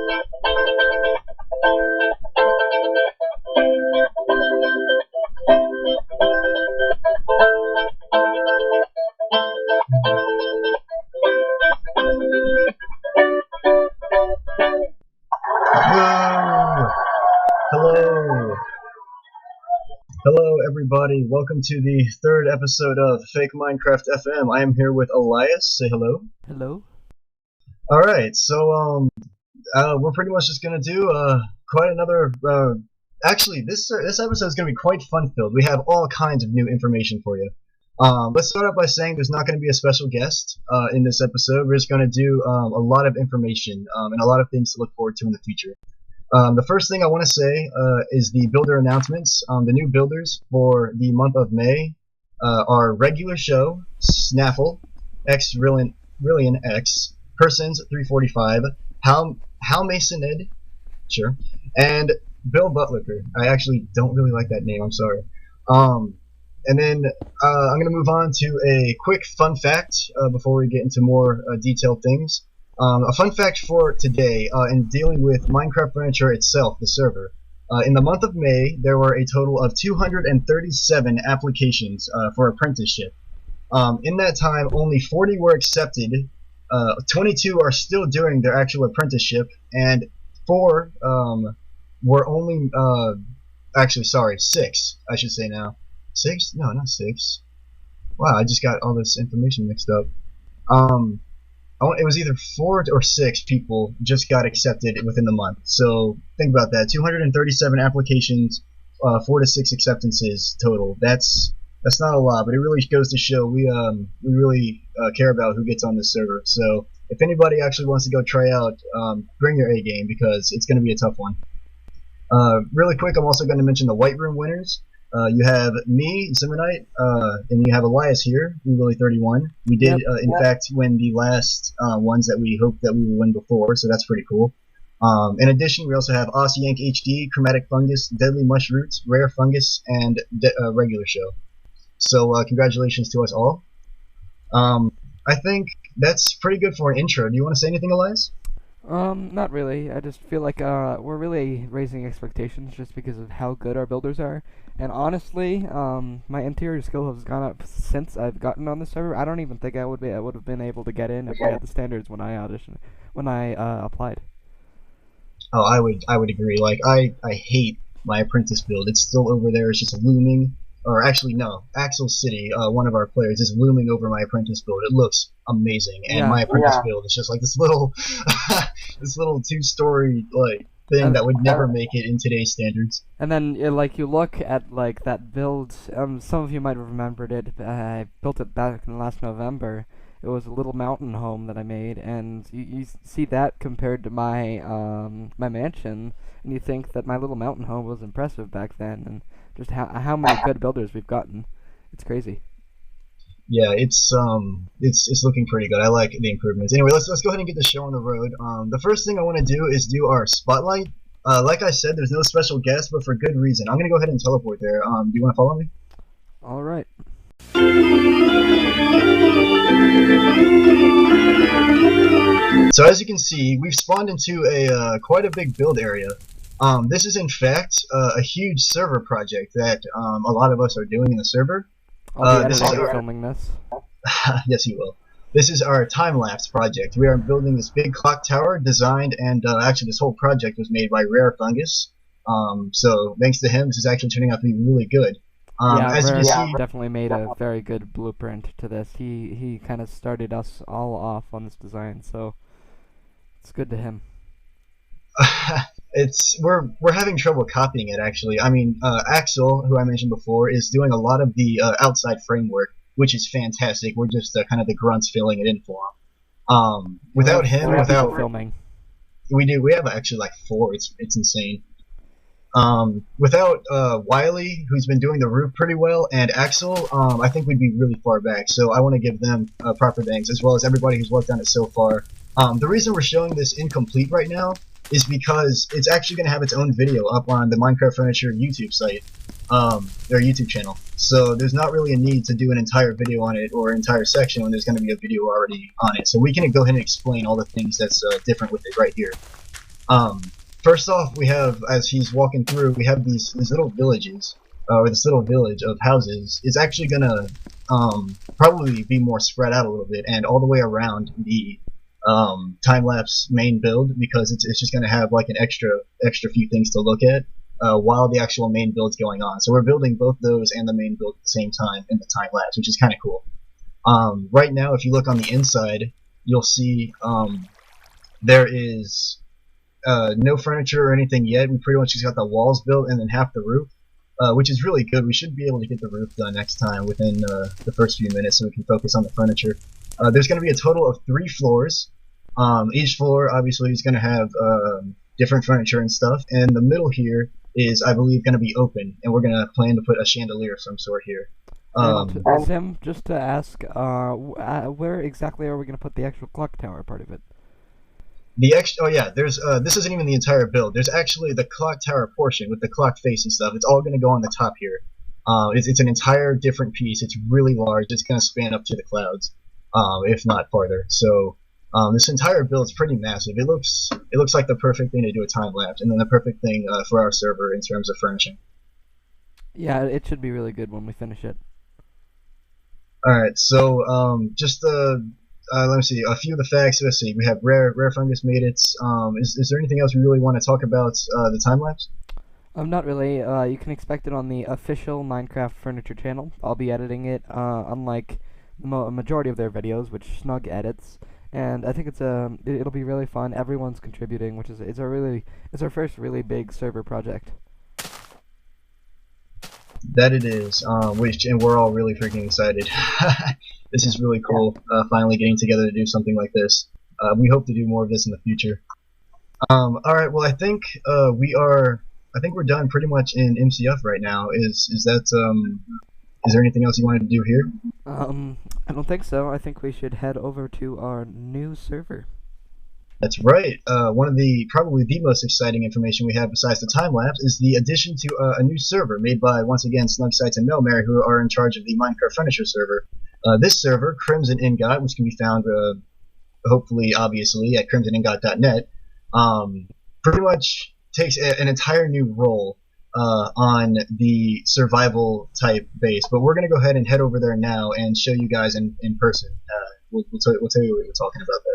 Hello, everybody. Welcome to the third episode of FakeMinecraftFM. I am here with Elias. Say hello. Hello. All right. So, we're pretty much just gonna do quite another. Actually, this episode is gonna be quite fun-filled. We have all kinds of new information for you. Let's start out by saying there's not going to be a special guest in this episode. We're just going to do a lot of information and a lot of things to look forward to in the future. The first thing I want to say is the builder announcements. The new builders for the month of May are Regular Show, Snaffle, X Rillian X, Persons 345, How Masoned, sure, and Bill Butlicker. I actually don't really like that name. I'm sorry. And then I'm going to move on to a quick fun fact before we get into more detailed things. A fun fact for today in dealing with Minecraft Furniture itself, the server. In the month of May, there were a total of 237 applications for apprenticeship. In that time, only 40 were accepted, 22 are still doing their actual apprenticeship, and 4 were only, actually, sorry, 6, I should say now. 6? No, not 6. Wow, I just got all this information mixed up. It was either 4 or 6 people just got accepted within the month. So think about that: 237 applications, 4 to 6 acceptances total. That's not a lot, but it really goes to show we really care about who gets on this server. So if anybody actually wants to go try out, bring your A game because it's going to be a tough one. Really quick, I'm also going to mention the White Room winners. You have me, Ziminite, and you have Elias here, Really31. We did, in fact, win the last ones that we hoped that we would win before, so that's pretty cool. In addition, we also have Aussie Yank HD, Chromatic Fungus, Deadly Mushroots, Rare Fungus, and Regular Show. So congratulations to us all. I think that's pretty good for an intro. Do you want to say anything, Elias? Not really. I just feel like we're really raising expectations just because of how good our builders are. And honestly, my interior skill has gone up since I've gotten on the server. I don't even think I would have been able to get in if we had the standards when I applied. Oh, I would agree. Like I hate my apprentice build. It's still over there. It's just looming. Or actually, no, Axel City, one of our players, is looming over my apprentice build. It looks amazing, and my apprentice build is just like this little, this little 2-story thing that would never make it in today's standards. And then, you look at that build. Some of you might have remembered it. I built it back in last November. It was a little mountain home that I made, and you see that compared to my my mansion, and you think that my little mountain home was impressive back then, and just how many good builders we've gotten. It's crazy. Yeah, it's looking pretty good. I like the improvements. Anyway, let's go ahead and get the show on the road. The first thing I want to do is do our spotlight. Like I said, there's no special guest, but for good reason. I'm gonna go ahead and teleport there. Do you want to follow me? All right. So as you can see, we've spawned into a quite a big build area. This is in fact a huge server project that a lot of us are doing in the server. I'll be filming this. Yes, you will. This is our time-lapse project. We are building this big clock tower designed, and actually this whole project was made by Rare Fungus. So thanks to him, this is actually turning out to be really good. As Rare definitely made a very good blueprint to this. He kind of started us all off on this design, so it's good to him. We're having trouble copying it, actually. I mean, Axel, who I mentioned before, is doing a lot of the outside framework, which is fantastic. We're just kind of the grunts filling it in for him. Without him, without filming, we have actually like 4. It's insane. Without Wiley, who's been doing the roof pretty well, and Axel, I think we'd be really far back. So I want to give them proper thanks, as well as everybody who's worked on it so far. The reason we're showing this incomplete right now is because it's actually going to have its own video up on the Minecraft Furniture YouTube site, their YouTube channel. So there's not really a need to do an entire video on it or an entire section when there's going to be a video already on it. So we can go ahead and explain all the things that's different with it right here. Um, First off, we have, as he's walking through, we have these little villages, or this little village of houses. Is actually gonna probably be more spread out a little bit, and all the way around the time-lapse main build, because it's just gonna have like an extra few things to look at while the actual main build's going on. So we're building both those and the main build at the same time in the time-lapse, which is kind of cool. Right now, if you look on the inside, you'll see there is no furniture or anything yet. We pretty much just got the walls built and then half the roof, which is really good. We should be able to get the roof done next time within the first few minutes so we can focus on the furniture. There's going to be a total of 3 floors. Each floor obviously is going to have different furniture and stuff, and the middle here is, I believe, going to be open, and we're going to plan to put a chandelier of some sort here. Zim, just to ask, where exactly are we going to put the actual clock tower part of it? Oh yeah, there's this isn't even the entire build. There's actually the clock tower portion with the clock face and stuff. It's all going to go on the top here. It's an entire different piece. It's really large. It's going to span up to the clouds, if not farther. So this entire build is pretty massive. It looks like the perfect thing to do a time lapse, and then the perfect thing for our server in terms of furnishing. Yeah, it should be really good when we finish it. All right, so just let me see a few of the facts. Let's see. We have rare fungus made it. Is there anything else we really want to talk about the time lapse? Not really. You can expect it on the official Minecraft Furniture channel. I'll be editing it, unlike the majority of their videos, which Snug edits. And I think it'll be really fun. Everyone's contributing, which is it's our first really big server project. That it is, and we're all really freaking excited. This is really cool, finally getting together to do something like this. We hope to do more of this in the future. Alright, well I think we're done pretty much in MCF right now. Is there anything else you wanted to do here? I don't think so. I think we should head over to our new server. That's right. One of probably the most exciting information we have besides the time-lapse is the addition to a new server made by, once again, Snug Sites and Melmary, who are in charge of the Minecraft Furniture server. This server, Crimson Ingot, which can be found, hopefully, obviously, at crimsoningot.net, pretty much takes an entire new role on the survival type base. But we're going to go ahead and head over there now and show you guys in person. We'll tell you what we're talking about there.